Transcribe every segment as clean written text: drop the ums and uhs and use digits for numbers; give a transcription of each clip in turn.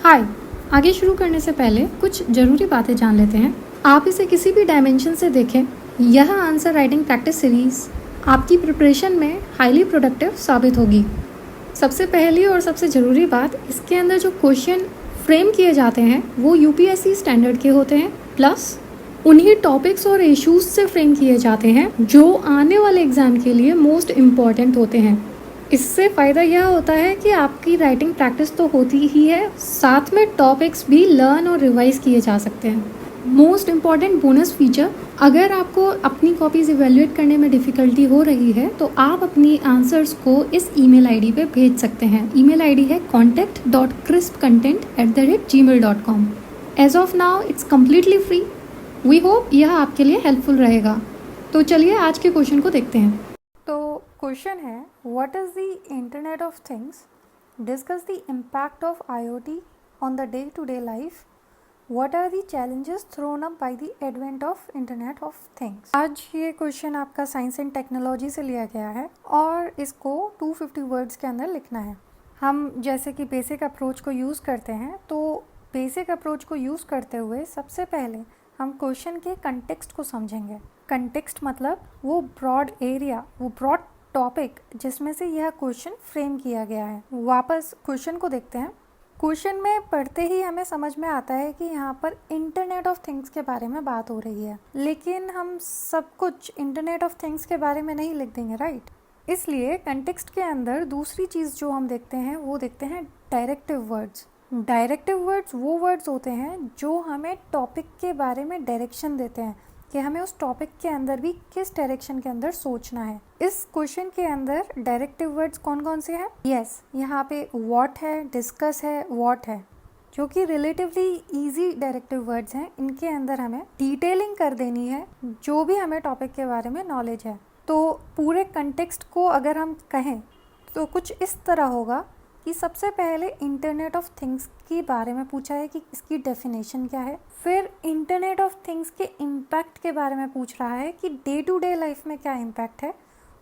हाय, आगे शुरू करने से पहले कुछ ज़रूरी बातें जान लेते हैं। आप इसे किसी भी डायमेंशन से देखें, यह आंसर राइटिंग प्रैक्टिस सीरीज़ आपकी प्रिपरेशन में हाईली प्रोडक्टिव साबित होगी। सबसे पहली और सबसे ज़रूरी बात, इसके अंदर जो क्वेश्चन फ्रेम किए जाते हैं वो यूपीएससी स्टैंडर्ड के होते हैं, प्लस उन्हीं टॉपिक्स और इश्यूज से फ्रेम किए जाते हैं जो आने वाले एग्ज़ाम के लिए मोस्ट इम्पॉर्टेंट होते हैं। इससे फ़ायदा यह होता है कि आपकी राइटिंग प्रैक्टिस तो होती ही है, साथ में टॉपिक्स भी लर्न और रिवाइज किए जा सकते हैं। मोस्ट इम्पॉर्टेंट बोनस फीचर, अगर आपको अपनी कॉपीज़ इवेल्युएट करने में डिफ़िकल्टी हो रही है तो आप अपनी आंसर्स को इस ईमेल आईडी पे भेज सकते हैं। ईमेल आईडी है contact.crispcontent@gmail.com। As of now it's completely free. We hope यह आपके लिए हेल्पफुल रहेगा। तो चलिए आज के क्वेश्चन को देखते हैं। तो क्वेश्चन है, what is the internet of things, discuss the impact of IoT on the day to day life, what are the challenges thrown up by the advent of internet of things. आज ये question आपका science and technology से लिया गया है और इसको 250 words के अंदर लिखना है। हम जैसे कि बेसिक अप्रोच को यूज़ करते हैं, तो बेसिक अप्रोच को यूज़ करते हुए सबसे पहले हम क्वेश्चन के कंटेक्स्ट को समझेंगे। कंटेक्स्ट मतलब वो ब्रॉड एरिया, वो ब्रॉड टॉपिक जिसमें से यह क्वेश्चन फ्रेम किया गया है। वापस क्वेश्चन को देखते हैं। क्वेश्चन में पढ़ते ही हमें समझ में आता है कि यहाँ पर इंटरनेट ऑफ थिंग्स के बारे में बात हो रही है, लेकिन हम सब कुछ इंटरनेट ऑफ थिंग्स के बारे में नहीं लिख देंगे, राइट। इसलिए कंटेक्स्ट के अंदर दूसरी चीज़ जो हम देखते हैं वो देखते हैं डायरेक्टिव वर्ड्स। डायरेक्टिव वर्ड्स वो वर्ड्स होते हैं जो हमें टॉपिक के बारे में डायरेक्शन देते हैं कि हमें उस टॉपिक के अंदर भी किस डायरेक्शन के अंदर सोचना है। इस क्वेश्चन के अंदर डायरेक्टिव वर्ड्स कौन कौन से हैं? यस, यहाँ पे व्हाट है, डिस्कस है, व्हाट है, जो कि रिलेटिवली इजी डायरेक्टिव वर्ड्स हैं। इनके अंदर हमें डिटेलिंग कर देनी है जो भी हमें टॉपिक के बारे में नॉलेज है। तो पूरे कंटेक्स्ट को अगर हम कहें तो कुछ इस तरह होगा कि सबसे पहले इंटरनेट ऑफ थिंग्स के बारे में पूछा है कि इसकी डेफिनेशन क्या है, फिर इंटरनेट ऑफ थिंग्स के इम्पैक्ट के बारे में पूछ रहा है कि डे टू डे लाइफ में क्या इम्पैक्ट है,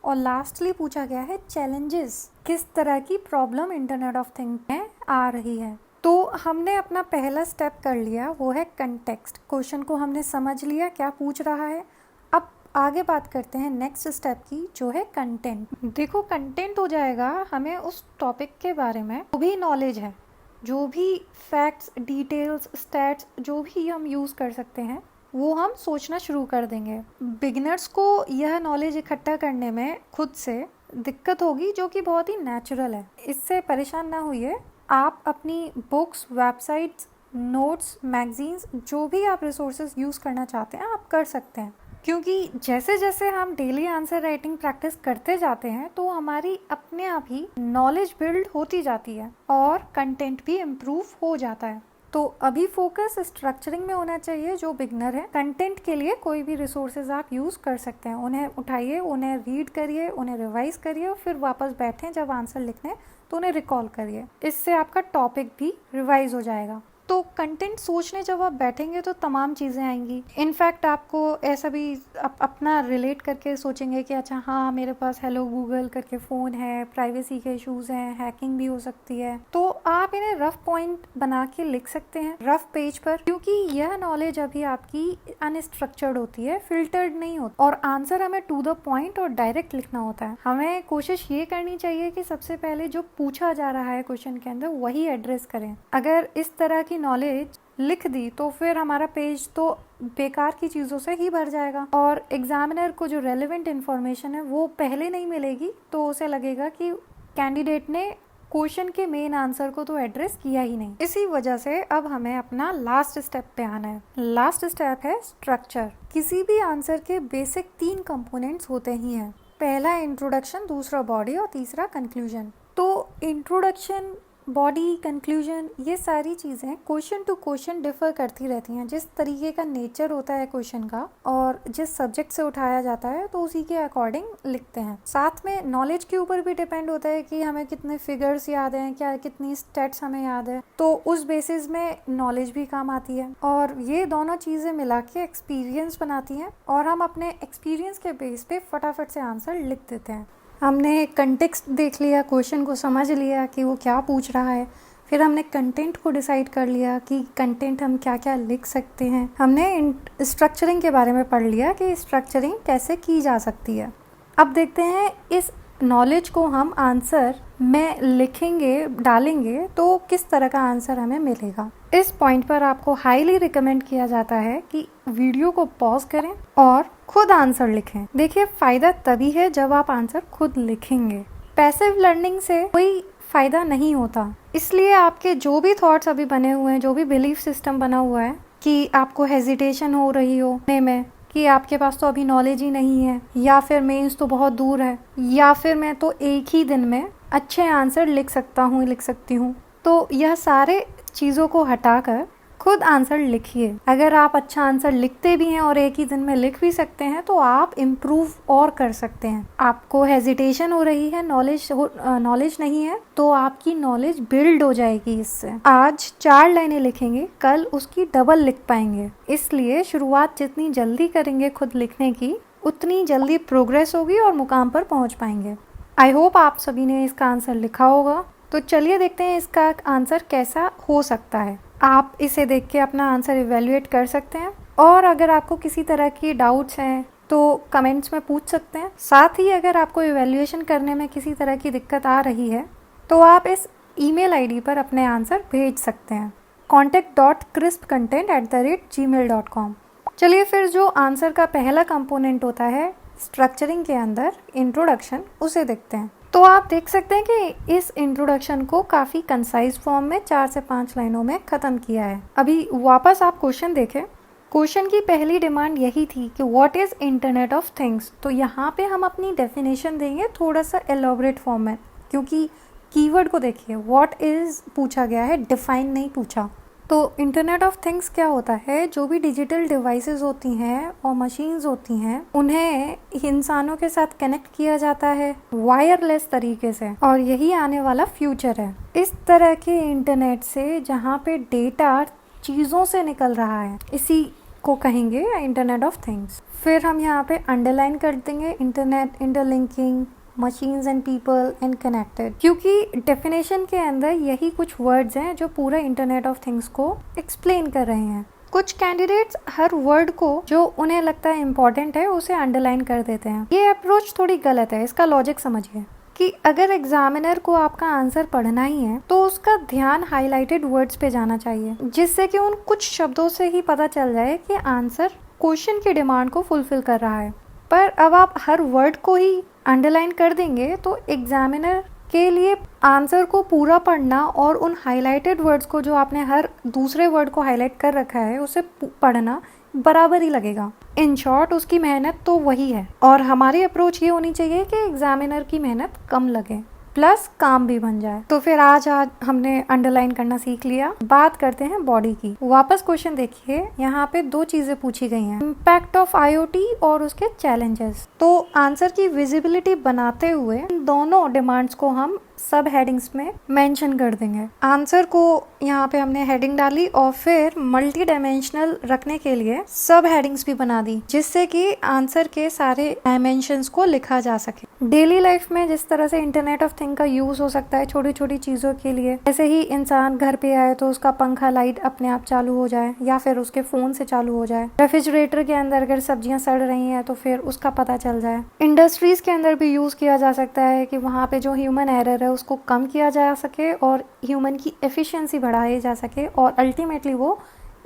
और लास्टली पूछा गया है चैलेंजेस, किस तरह की प्रॉब्लम इंटरनेट ऑफ थिंग्स में आ रही है। तो हमने अपना पहला स्टेप कर लिया, वो है कंटेक्स्ट। क्वेश्चन को हमने समझ लिया क्या पूछ रहा है। अब आगे बात करते हैं नेक्स्ट स्टेप की, जो है कंटेंट। देखो, कंटेंट हो जाएगा हमें उस टॉपिक के बारे में जो भी नॉलेज है, जो भी फैक्ट्स, डिटेल्स, स्टैट्स जो भी हम यूज़ कर सकते हैं वो हम सोचना शुरू कर देंगे। बिगिनर्स को यह नॉलेज इकट्ठा करने में खुद से दिक्कत होगी, जो कि बहुत ही नेचुरल है। इससे परेशान ना होइए। आप अपनी बुक्स, वेबसाइट्स, नोट्स, मैगजीन्स, जो भी आप रिसोर्सेज यूज़ करना चाहते हैं आप कर सकते हैं, क्योंकि जैसे जैसे हम डेली आंसर राइटिंग प्रैक्टिस करते जाते हैं तो हमारी अपने आप ही नॉलेज बिल्ड होती जाती है और कंटेंट भी इम्प्रूव हो जाता है। तो अभी फोकस स्ट्रक्चरिंग में होना चाहिए। जो बिगनर है, कंटेंट के लिए कोई भी रिसोर्सेज आप यूज़ कर सकते हैं। उन्हें उठाइए, उन्हें रीड करिए, उन्हें रिवाइज करिए और फिर वापस बैठें जब आंसर लिखने तो उन्हें रिकॉल करिए। इससे आपका टॉपिक भी रिवाइज हो जाएगा। तो कंटेंट सोचने जब आप बैठेंगे तो तमाम चीज़ें आएंगी। इनफैक्ट आपको ऐसा भी अपना रिलेट करके सोचेंगे कि अच्छा हाँ, मेरे पास हेलो गूगल करके फ़ोन है, प्राइवेसी के इश्यूज़ हैं, हैकिंग भी हो सकती है। तो आप इन्हें रफ पॉइंट बना के लिख सकते हैं रफ पेज पर, क्योंकि यह नॉलेज अभी आपकी अनस्ट्रक्चर्ड होती है, फिल्टर्ड नहीं होती, और आंसर हमें टू द पॉइंट और डायरेक्ट लिखना होता है। हमें कोशिश ये करनी चाहिए कि सबसे पहले जो पूछा जा रहा है क्वेश्चन के अंदर वही एड्रेस करें। अगर इस तरह की नॉलेज लिख दी तो फिर हमारा पेज तो बेकार की चीज़ों से ही भर जाएगा और एग्जामिनर को जो रेलेवेंट इन्फॉर्मेशन है वो पहले नहीं मिलेगी, तो उसे लगेगा कि कैंडिडेट ने क्वेश्चन के मेन आंसर को तो एड्रेस किया ही नहीं। इसी वजह से अब हमें अपना लास्ट स्टेप पे आना है। लास्ट स्टेप है स्ट्रक्चर। किसी भी आंसर के बेसिक 3 कंपोनेंट्स होते ही हैं। पहला इंट्रोडक्शन, दूसरा बॉडी और तीसरा कंक्लूजन। तो इंट्रोडक्शन, बॉडी, कंक्लूजन, ये सारी चीज़ें क्वेश्चन टू क्वेश्चन डिफर करती रहती हैं। जिस तरीके का नेचर होता है क्वेश्चन का और जिस सब्जेक्ट से उठाया जाता है तो उसी के अकॉर्डिंग लिखते हैं। साथ में नॉलेज के ऊपर भी डिपेंड होता है कि हमें कितने फिगर्स याद हैं, क्या कितनी स्टेट्स हमें याद है, तो उस बेसिस में नॉलेज भी काम आती है। और ये दोनों चीज़ें मिला के एक्सपीरियंस बनाती हैं और हम अपने एक्सपीरियंस के बेस पे फटाफट से आंसर लिख देते हैं। हमने कंटेक्स्ट देख लिया, क्वेश्चन को समझ लिया कि वो क्या पूछ रहा है, फिर हमने कंटेंट को डिसाइड कर लिया कि कंटेंट हम क्या क्या लिख सकते हैं। हमने स्ट्रक्चरिंग के बारे में पढ़ लिया कि स्ट्रक्चरिंग कैसे की जा सकती है। अब देखते हैं इस नॉलेज को हम आंसर में लिखेंगे, डालेंगे तो किस तरह का आंसर हमें मिलेगा। इस पॉइंट पर आपको हाईली रिकमेंड किया जाता है कि वीडियो को पॉज करें और खुद आंसर लिखें। देखिए, फायदा तभी है जब आप आंसर खुद लिखेंगे। पैसिव लर्निंग से कोई फायदा नहीं होता, इसलिए आपके जो भी थॉट्स अभी बने हुए हैं, जो भी बिलीफ सिस्टम बना हुआ है कि आपको हेजिटेशन हो रही हो में कि आपके पास तो अभी नॉलेज ही नहीं है, या फिर मेंस तो बहुत दूर है, या फिर मैं तो एक ही दिन में अच्छे आंसर लिख सकती हूँ, तो यह सारे चीज़ों को हटाकर खुद आंसर लिखिए। अगर आप अच्छा आंसर लिखते भी हैं और एक ही दिन में लिख भी सकते हैं तो आप इम्प्रूव और कर सकते हैं। आपको हेजिटेशन हो रही है, नॉलेज नहीं है, तो आपकी नॉलेज बिल्ड हो जाएगी इससे। आज 4 लाइनें लिखेंगे, कल उसकी डबल लिख पाएंगे। इसलिए शुरुआत जितनी जल्दी करेंगे खुद लिखने की, उतनी जल्दी प्रोग्रेस होगी और मुकाम पर पहुंच पाएंगे। आई होप आप सभी ने इसका आंसर लिखा होगा। तो चलिए देखते हैं इसका आंसर कैसा हो सकता है। आप इसे देख के अपना आंसर इवेल्युएट कर सकते हैं, और अगर आपको किसी तरह की डाउट्स हैं तो कमेंट्स में पूछ सकते हैं। साथ ही अगर आपको इवेल्युएशन करने में किसी तरह की दिक्कत आ रही है तो आप इस ईमेल आईडी पर अपने आंसर भेज सकते हैं, contact.crispcontent@gmail.com। चलिए फिर जो आंसर का पहला कंपोनेंट होता है स्ट्रक्चरिंग के अंदर, इंट्रोडक्शन, उसे देखते हैं। तो आप देख सकते हैं कि इस इंट्रोडक्शन को काफ़ी कंसाइज फॉर्म में 4 से 5 लाइनों में ख़त्म किया है। अभी वापस आप क्वेश्चन देखें। क्वेश्चन की पहली डिमांड यही थी कि what is internet of things. तो यहाँ पे हम अपनी डेफिनेशन देंगे थोड़ा सा एलॉबरेट फॉर्म में, क्योंकि कीवर्ड को देखिए, व्हाट इज़ पूछा गया है, डिफाइन नहीं पूछा। तो इंटरनेट ऑफ थिंग्स क्या होता है? जो भी डिजिटल डिवाइसेस होती हैं और मशीन्स होती हैं, उन्हें इंसानों के साथ कनेक्ट किया जाता है वायरलेस तरीके से, और यही आने वाला फ्यूचर है। इस तरह के इंटरनेट से जहाँ पे डेटा चीज़ों से निकल रहा है, इसी को कहेंगे इंटरनेट ऑफ थिंग्स। फिर हम यहाँ पे अंडरलाइन कर देंगे internet, interlinking, machines and people and connected, क्योंकि डेफिनेशन के अंदर यही कुछ वर्ड्स हैं जो पूरा इंटरनेट ऑफ थिंग्स को एक्सप्लेन कर रहे हैं। कुछ कैंडिडेट्स हर वर्ड को जो उन्हें लगता है इम्पोर्टेंट है उसे अंडरलाइन कर देते हैं। ये अप्रोच थोड़ी गलत है। इसका लॉजिक समझिए कि अगर एग्जामिनर को आपका आंसर पढ़ना ही है तो उसका ध्यान हाईलाइटेड वर्ड्स पे जाना चाहिए, जिससे कि उन कुछ शब्दों से ही पता चल जाए कि आंसर क्वेश्चन की डिमांड को फुलफिल कर रहा है। पर अब आप हर वर्ड को ही अंडरलाइन कर देंगे तो एग्जामिनर के लिए आंसर को पूरा पढ़ना और उन हाईलाइटेड वर्ड्स को, जो आपने हर दूसरे वर्ड को हाईलाइट कर रखा है, उसे पढ़ना बराबर ही लगेगा। इन शॉर्ट उसकी मेहनत तो वही है, और हमारी अप्रोच ये होनी चाहिए कि एग्जामिनर की मेहनत कम लगे प्लस काम भी बन जाए। तो फिर आज हमने अंडरलाइन करना सीख लिया। बात करते हैं बॉडी की। वापस क्वेश्चन देखिए, यहाँ पे 2 चीजें पूछी गई हैं, इम्पैक्ट ऑफ IoT और उसके चैलेंजेस। तो आंसर की विजिबिलिटी बनाते हुए इन दोनों डिमांड्स को हम सब हेडिंग्स में मेंशन कर देंगे। आंसर को यहाँ पे हमने हेडिंग डाली और फिर मल्टी डायमेंशनल रखने के लिए सब हेडिंग्स भी बना दी, जिससे कि आंसर के सारे डायमेंशंस को लिखा जा सके। डेली लाइफ में जिस तरह से इंटरनेट ऑफ थिंग का यूज हो सकता है छोटी छोटी चीजों के लिए, जैसे ही इंसान घर पे आए तो उसका पंखा लाइट अपने आप चालू हो जाए या फिर उसके फोन से चालू हो जाए। रेफ्रिजरेटर के अंदर अगर सब्जियां सड़ रही हैं तो फिर उसका पता चल जाए। इंडस्ट्रीज के अंदर भी यूज किया जा सकता है कि वहाँ पे जो ह्यूमन एरर है उसको कम किया जा सके और ह्यूमन की एफिशिएंसी बढ़ाई जा सके, और अल्टीमेटली वो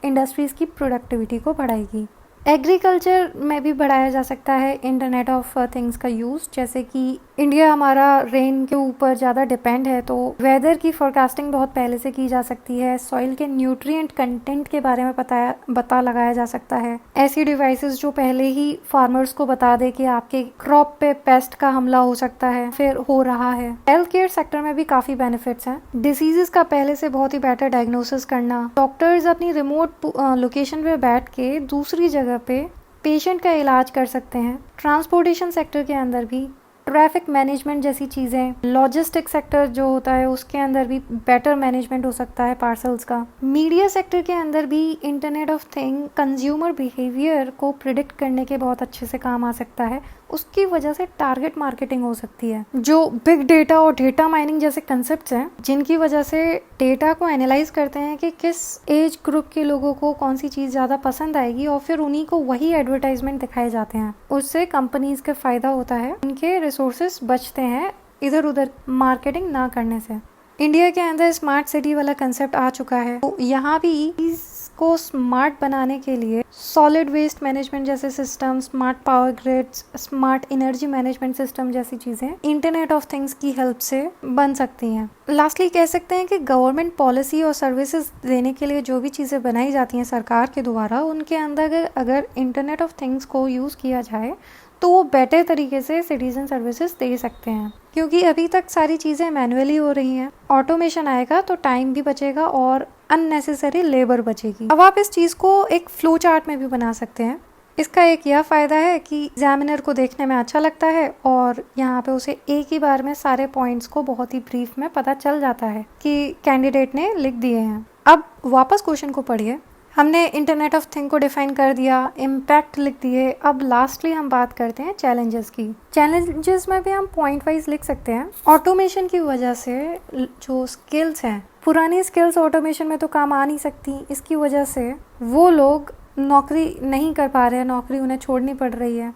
इंडस्ट्रीज की प्रोडक्टिविटी को बढ़ाएगी। एग्रीकल्चर में भी बढ़ाया जा सकता है इंटरनेट ऑफ थिंग्स का यूज़, जैसे कि इंडिया हमारा रेन के ऊपर ज़्यादा डिपेंड है, तो वेदर की फोरकास्टिंग बहुत पहले से की जा सकती है। सॉइल के न्यूट्रिएंट कंटेंट के बारे में पता लगाया जा सकता है। ऐसी डिवाइसेस जो पहले ही फार्मर्स को बता दे कि आपके क्रॉप पे पेस्ट का हमला हो सकता है, फिर हो रहा है। हेल्थ केयर सेक्टर में भी काफ़ी बेनिफिट्स हैं। डिसीजेस का पहले से बहुत ही बेटर डायग्नोसिस करना, डॉक्टर्स अपनी रिमोट लोकेशन पे बैठ के दूसरी जगह पे पेशेंट का इलाज कर सकते हैं। ट्रांसपोर्टेशन सेक्टर के अंदर भी ट्रैफिक मैनेजमेंट जैसी चीज़ें, लॉजिस्टिक सेक्टर जो होता है उसके अंदर भी बेटर मैनेजमेंट हो सकता है पार्सल्स का। मीडिया सेक्टर के अंदर भी internet of thing consumer behaviour को प्रिडिक्ट करने के बहुत अच्छे से काम आ सकता है। उसकी वजह से टारगेट मार्केटिंग हो सकती है। जो बिग डेटा और डेटा माइनिंग जैसे कंसेप्ट्स हैं, जिनकी वजह से डेटा को एनालाइज करते हैं कि किस एज ग्रुप के लोगों को कौन सी चीज़ ज़्यादा पसंद आएगी और फिर उन्हीं को वही एडवर्टाइजमेंट दिखाए जाते हैं। उससे कंपनीज का फ़ायदा होता है, उनके रिसोर्सेज बचते हैं इधर उधर मार्केटिंग ना करने से। इंडिया के अंदर स्मार्ट सिटी वाला कंसेप्ट आ चुका है, तो यहाँ भी इसको स्मार्ट बनाने के लिए सॉलिड वेस्ट मैनेजमेंट जैसे system, smart power grids, smart energy management system जैसी चीज़ें इंटरनेट ऑफ थिंग्स की हेल्प से बन सकती हैं। लास्टली कह सकते हैं कि गवर्नमेंट पॉलिसी और सर्विसेज देने के लिए जो भी चीज़ें बनाई जाती हैं सरकार के द्वारा, उनके अंदर अगर इंटरनेट ऑफ थिंग्स को यूज़ किया जाए तो वो बेटर तरीके से सिटीजन सर्विसेज दे सकते हैं, क्योंकि अभी तक सारी चीज़ें मैनुअली हो रही हैं। ऑटोमेशन आएगा तो टाइम भी बचेगा और अननेसेसरी लेबर बचेगी। अब आप इस चीज़ को एक फ्लो चार्ट में भी बना सकते हैं। इसका एक यह फ़ायदा है कि एग्जामिनर को देखने में अच्छा लगता है और यहाँ पे उसे एक ही बार में सारे पॉइंट्स को बहुत ही ब्रीफ में पता चल जाता है कि कैंडिडेट ने लिख दिए हैं। अब वापस क्वेश्चन को पढ़िए। हमने इंटरनेट ऑफ थिंग को डिफाइन कर दिया, इम्पैक्ट लिख दिए। अब लास्टली हम बात करते हैं चैलेंजेस की। चैलेंजेस में भी हम पॉइंट वाइज लिख सकते हैं। ऑटोमेशन की वजह से जो स्किल्स हैं, पुरानी स्किल्स ऑटोमेशन में तो काम आ नहीं सकती, इसकी वजह से वो लोग नौकरी नहीं कर पा रहे हैं, नौकरी उन्हें छोड़नी पड़ रही है।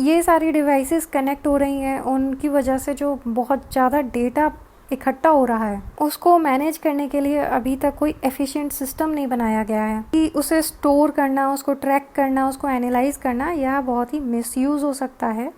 ये सारी डिवाइसेस कनेक्ट हो रही हैं, उनकी वजह से जो बहुत ज़्यादा डेटा इकट्ठा हो रहा है उसको मैनेज करने के लिए अभी तक कोई एफिशिएंट सिस्टम नहीं बनाया गया है कि उसे स्टोर करना, उसको ट्रैक करना, उसको एनालाइज करना, यह बहुत ही मिसयूज हो सकता है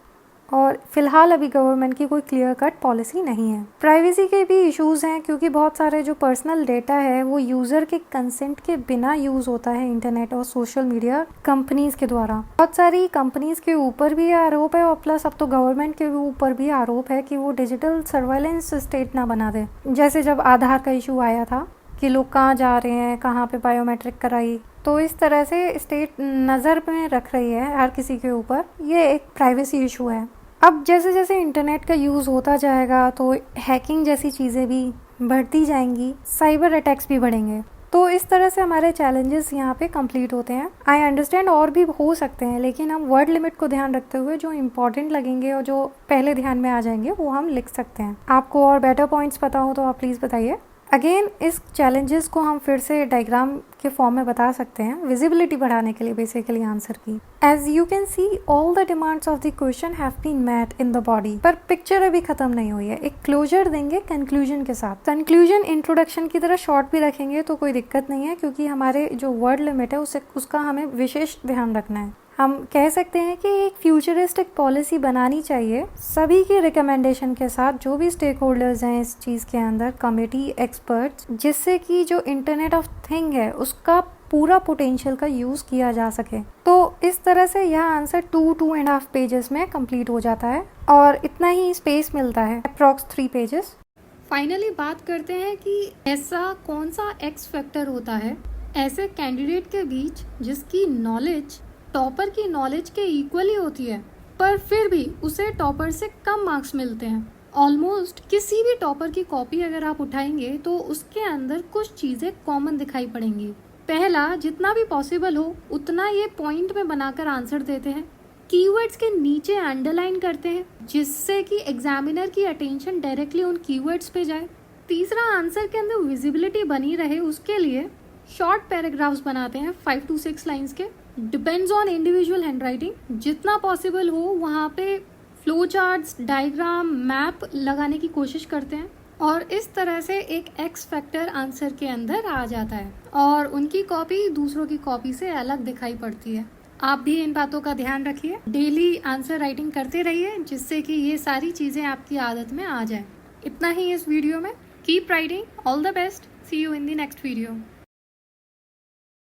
और फिलहाल अभी गवर्नमेंट की कोई क्लियर कट पॉलिसी नहीं है। प्राइवेसी के भी इश्यूज हैं, क्योंकि बहुत सारे जो पर्सनल डेटा है वो यूज़र के कंसेंट के बिना यूज़ होता है इंटरनेट और सोशल मीडिया कंपनीज के द्वारा। बहुत सारी कंपनीज के ऊपर भी आरोप है और प्लस अब तो गवर्नमेंट के ऊपर भी आरोप है कि वो डिजिटल सर्वेलेंस स्टेट ना बना दे। जैसे जब आधार का इशू आया था कि लोग कहाँ जा रहे हैं, कहाँ पे बायोमेट्रिक कराई, तो इस तरह से स्टेट नज़र में रख रही है हर किसी के ऊपर। ये एक प्राइवेसी इशू है। अब जैसे जैसे इंटरनेट का यूज़ होता जाएगा तो हैकिंग जैसी चीज़ें भी बढ़ती जाएंगी, साइबर अटैक्स भी बढ़ेंगे। तो इस तरह से हमारे चैलेंजेस यहाँ पे कंप्लीट होते हैं। आई अंडरस्टैंड और भी हो सकते हैं, लेकिन हम वर्ड लिमिट को ध्यान रखते हुए जो इम्पोर्टेंट लगेंगे और जो पहले ध्यान में आ जाएंगे वो हम लिख सकते हैं। आपको और बेटर पॉइंट्स पता हो तो आप प्लीज़ बताइए। अगेन इस चैलेंजेस को हम फिर से डायग्राम के फॉर्म में बता सकते हैं, विजिबिलिटी बढ़ाने के लिए बेसिकली आंसर की। As you can see all the demands of the question have been met in the body. पर पिक्चर अभी खत्म नहीं हुई है, एक क्लोजर देंगे कंक्लूजन के साथ। कंक्लूजन इंट्रोडक्शन की तरह शॉर्ट भी रखेंगे तो कोई दिक्कत नहीं है, क्योंकि हमारे जो वर्ड लिमिट है उसका हमें विशेष ध्यान रखना है। हम कह सकते हैं कि एक फ्यूचरिस्टिक पॉलिसी बनानी चाहिए सभी के रिकमेंडेशन के साथ, जो भी स्टेक होल्डर्स हैं इस चीज़ के अंदर, कमेटी, एक्सपर्ट्स, जिससे कि जो इंटरनेट ऑफ थिंग है उसका पूरा पोटेंशियल का यूज़ किया जा सके। तो इस तरह से यह आंसर 2.5 पेजेस में कंप्लीट हो जाता है और इतना ही स्पेस मिलता है, अप्रॉक्स 3 पेजेस। फाइनली बात करते हैं कि ऐसा कौन सा एक्स फैक्टर होता है ऐसे कैंडिडेट के बीच जिसकी नॉलेज टॉपर की नॉलेज के इक्वली होती है, पर फिर भी उसे टॉपर से कम मार्क्स मिलते हैं। ऑलमोस्ट किसी भी टॉपर की कॉपी अगर आप उठाएंगे तो उसके अंदर कुछ चीज़ें कॉमन दिखाई पड़ेंगी। पहला, जितना भी पॉसिबल हो उतना ये पॉइंट में बनाकर आंसर देते हैं, कीवर्ड्स के नीचे अंडरलाइन करते हैं जिससे कि एग्जामिनर की अटेंशन डायरेक्टली उन कीवर्ड्स पे जाए। तीसरा, आंसर के अंदर विजिबिलिटी बनी रहे उसके लिए शॉर्ट पैराग्राफ्स बनाते हैं 5 to 6 लाइन्स के। डिपेंड्स ऑन इंडिविजुअल हैंडराइटिंग, जितना पॉसिबल हो वहाँ पे फ्लो चार्ट्स, डायग्राम, मैप लगाने की कोशिश करते हैं और इस तरह से एक एक्स फैक्टर आंसर के अंदर आ जाता है और उनकी कॉपी दूसरों की कॉपी से अलग दिखाई पड़ती है। आप भी इन बातों का ध्यान रखिए, डेली आंसर राइटिंग करते रहिए जिससे कि ये सारी चीज़ें आपकी आदत में आ जाए। इतना ही इस वीडियो में। Keep writing, all the best, see you in the next video.